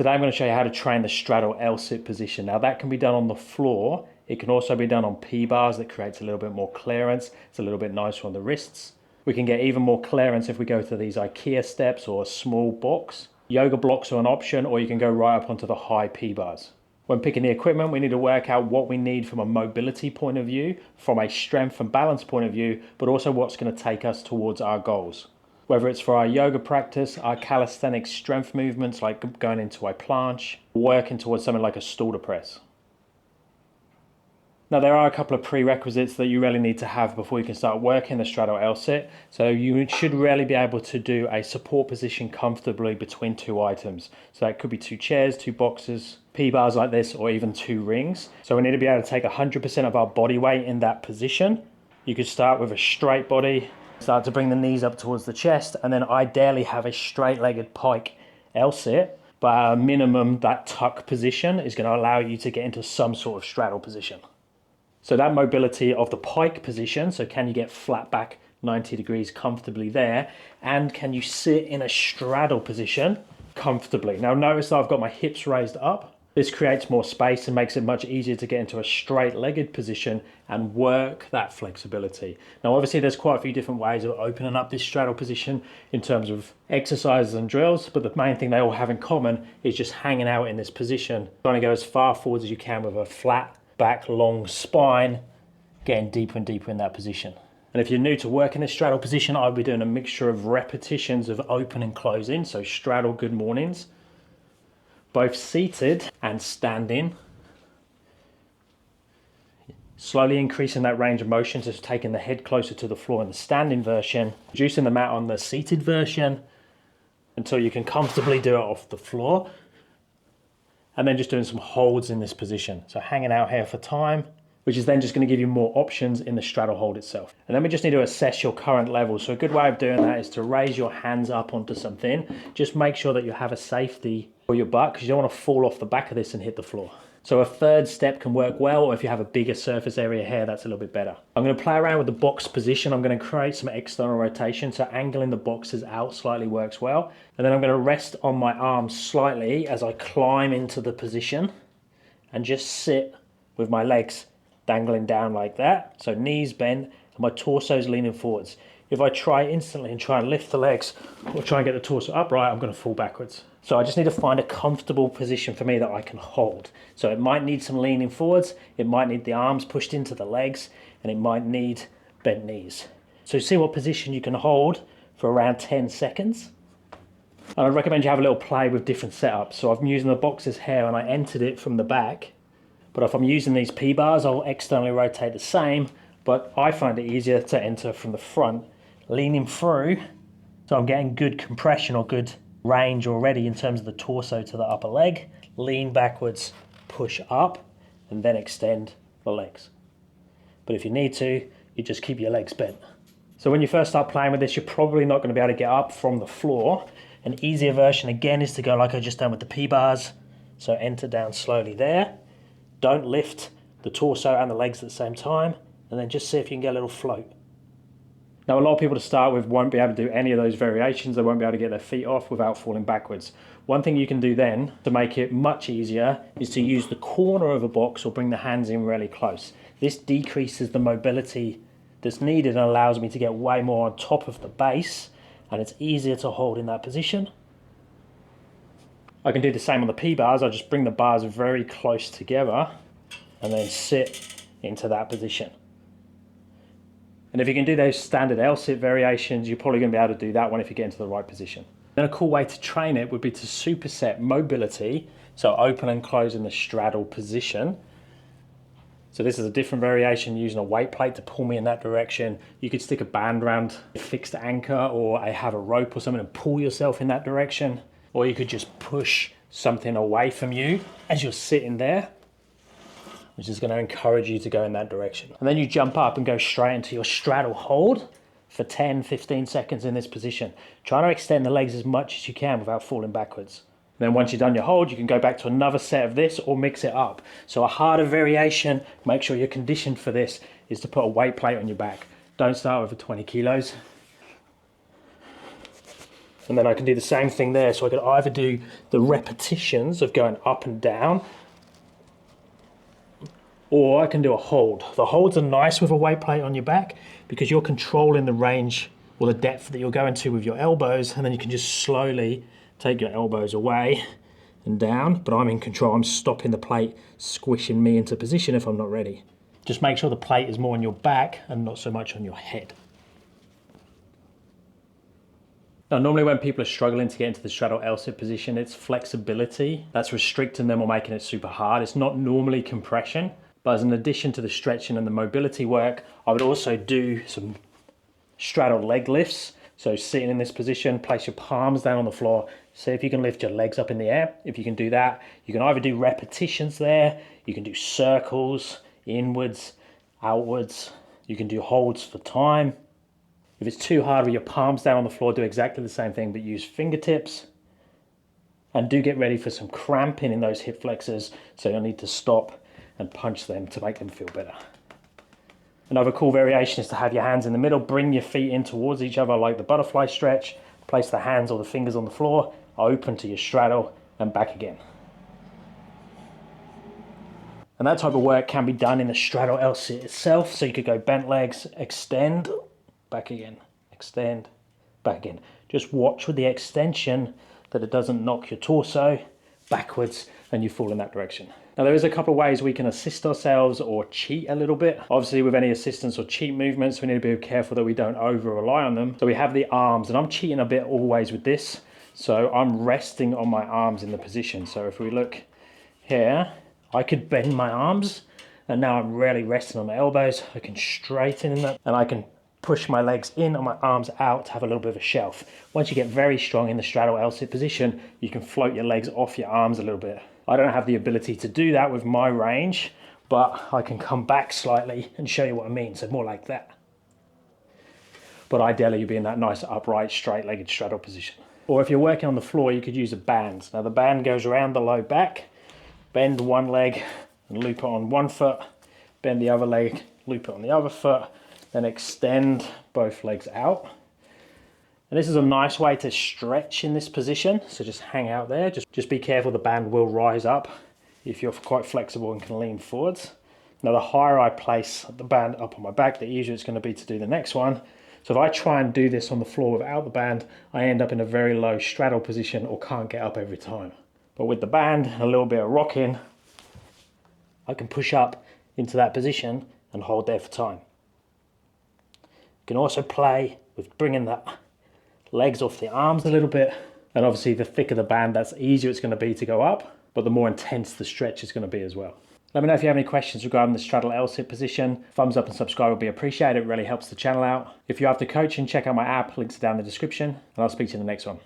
Today I'm going to show you how to train the straddle L-sit position. Now that can be done on the floor. It can also be done on P-bars. That creates a little bit more clearance. It's a little bit nicer on the wrists. We can get even more clearance if we go to these IKEA steps or a small box. Yoga blocks are an option, or you can go right up onto the high P-bars. When picking the equipment, we need to work out what we need from a mobility point of view, from a strength and balance point of view, but also what's going to take us towards our goals. Whether it's for our yoga practice, our calisthenics strength movements like going into a planche, working towards something like a shoulder press. Now there are a couple of prerequisites that you really need to have before you can start working the straddle L-sit. So you should really be able to do a support position comfortably between two items. So that could be two chairs, two boxes, P-bars like this, or even two rings. So we need to be able to take 100% of our body weight in that position. You could start with a straight body, start to bring the knees up towards the chest, and then ideally have a straight-legged pike L-sit. But at a minimum, that tuck position is going to allow you to get into some sort of straddle position. So that mobility of the pike position, so can you get flat back 90 degrees comfortably there, and can you sit in a straddle position comfortably? Now notice that I've got my hips raised up. This creates more space and makes it much easier to get into a straight-legged position and work that flexibility. Now obviously there's quite a few different ways of opening up this straddle position in terms of exercises and drills, but the main thing they all have in common is just hanging out in this position, trying to go as far forward as you can with a flat back, long spine, getting deeper and deeper in that position. And if you're new to working this straddle position, I'll be doing a mixture of repetitions of open and closing, so straddle good mornings, both seated and standing. Slowly increasing that range of motion, so taking the head closer to the floor in the standing version, reducing the mat on the seated version until you can comfortably do it off the floor. And then just doing some holds in this position. So hanging out here for time, which is then just going to give you more options in the straddle hold itself. And then we just need to assess your current level. So a good way of doing that is to raise your hands up onto something. Just make sure that you have a safety for your butt, because you don't want to fall off the back of this and hit the floor. So a third step can work well, or if you have a bigger surface area here, that's a little bit better. I'm going to play around with the box position. I'm going to create some external rotation, so angling the boxes out slightly works well. And then I'm going to rest on my arms slightly as I climb into the position and just sit with my legs dangling down like that. So knees bent and my torso's leaning forwards. If I try instantly and try and lift the legs or try and get the torso upright, I'm going to fall backwards. So I just need to find a comfortable position for me that I can hold. So it might need some leaning forwards, it might need the arms pushed into the legs, and it might need bent knees. So see what position you can hold for around 10 seconds. And I recommend you have a little play with different setups. So I'm using the boxes here and I entered it from the back. But if I'm using these P-bars, I'll externally rotate the same, but I find it easier to enter from the front, leaning through, so I'm getting good compression or good range already in terms of the torso to the upper leg. Lean backwards, push up, and then extend the legs. But if you need to, you just keep your legs bent. So when you first start playing with this, you're probably not going to be able to get up from the floor. An easier version again is to go like I just done with the P-bars. So enter down slowly there. Don't lift the torso and the legs at the same time, and then just see if you can get a little float. Now a lot of people to start with won't be able to do any of those variations. They won't be able to get their feet off without falling backwards. One thing you can do then to make it much easier is to use the corner of a box or bring the hands in really close. This decreases the mobility that's needed and allows me to get way more on top of the base, and it's easier to hold in that position. I can do the same on the P-bars. I just bring the bars very close together and then sit into that position. And if you can do those standard L-sit variations, you're probably going to be able to do that one if you get into the right position. Then a cool way to train it would be to superset mobility, so open and close in the straddle position. So this is a different variation using a weight plate to pull me in that direction. You could stick a band around a fixed anchor, or have a rope or something and pull yourself in that direction. Or you could just push something away from you as you're sitting there, which is going to encourage you to go in that direction. And then you jump up and go straight into your straddle hold for 10-15 seconds in this position. Try to extend the legs as much as you can without falling backwards. And then once you've done your hold, you can go back to another set of this or mix it up. So a harder variation, make sure you're conditioned for this, is to put a weight plate on your back. Don't start with 20 kilos. And then I can do the same thing there. So I could either do the repetitions of going up and down, or I can do a hold. The holds are nice with a weight plate on your back because you're controlling the range or the depth that you're going to with your elbows, and then you can just slowly take your elbows away and down, but I'm in control. I'm stopping the plate squishing me into position if I'm not ready. Just make sure the plate is more on your back and not so much on your head. Now, normally when people are struggling to get into the straddle L-sit position, it's flexibility that's restricting them or making it super hard. It's not normally compression, but as an addition to the stretching and the mobility work, I would also do some straddle leg lifts. So sitting in this position, place your palms down on the floor. See if you can lift your legs up in the air. If you can do that, you can either do repetitions there, you can do circles, inwards, outwards, you can do holds for time. If it's too hard with your palms down on the floor, do exactly the same thing, but use fingertips. And do get ready for some cramping in those hip flexors, so you'll need to stop and punch them to make them feel better. Another cool variation is to have your hands in the middle, bring your feet in towards each other like the butterfly stretch, place the hands or the fingers on the floor, open to your straddle, and back again. And that type of work can be done in the straddle L-sit itself, so you could go bent legs, extend, back again, extend, back again. Just watch with the extension that it doesn't knock your torso backwards and you fall in that direction. Now there is a couple of ways we can assist ourselves or cheat a little bit. Obviously with any assistance or cheat movements, we need to be careful that we don't over rely on them. So we have the arms, and I'm cheating a bit always with this. So I'm resting on my arms in the position. So if we look here, I could bend my arms, and now I'm really resting on my elbows. I can straighten in that, and I can push my legs in and my arms out to have a little bit of a shelf. Once you get very strong in the straddle L-sit position, you can float your legs off your arms a little bit. I don't have the ability to do that with my range, but I can come back slightly and show you what I mean. So more like that. But ideally you'll be in that nice upright, straight-legged straddle position. Or if you're working on the floor, you could use a band. Now the band goes around the low back, bend one leg and loop it on one foot, bend the other leg, loop it on the other foot, then extend both legs out. And this is a nice way to stretch in this position. So just hang out there. Just be careful, the band will rise up if you're quite flexible and can lean forwards. Now the higher I place the band up on my back, the easier it's going to be to do the next one. So if I try and do this on the floor without the band, I end up in a very low straddle position or can't get up every time. But with the band and a little bit of rocking, I can push up into that position and hold there for time. You can also play with bringing the legs off the arms a little bit. And obviously the thicker the band, that's easier it's going to be to go up, but the more intense the stretch is going to be as well. Let me know if you have any questions regarding the straddle L-sit position. Thumbs up and subscribe would be appreciated. It really helps the channel out. If you're after coaching, check out my app. Links are down in the description. And I'll speak to you in the next one.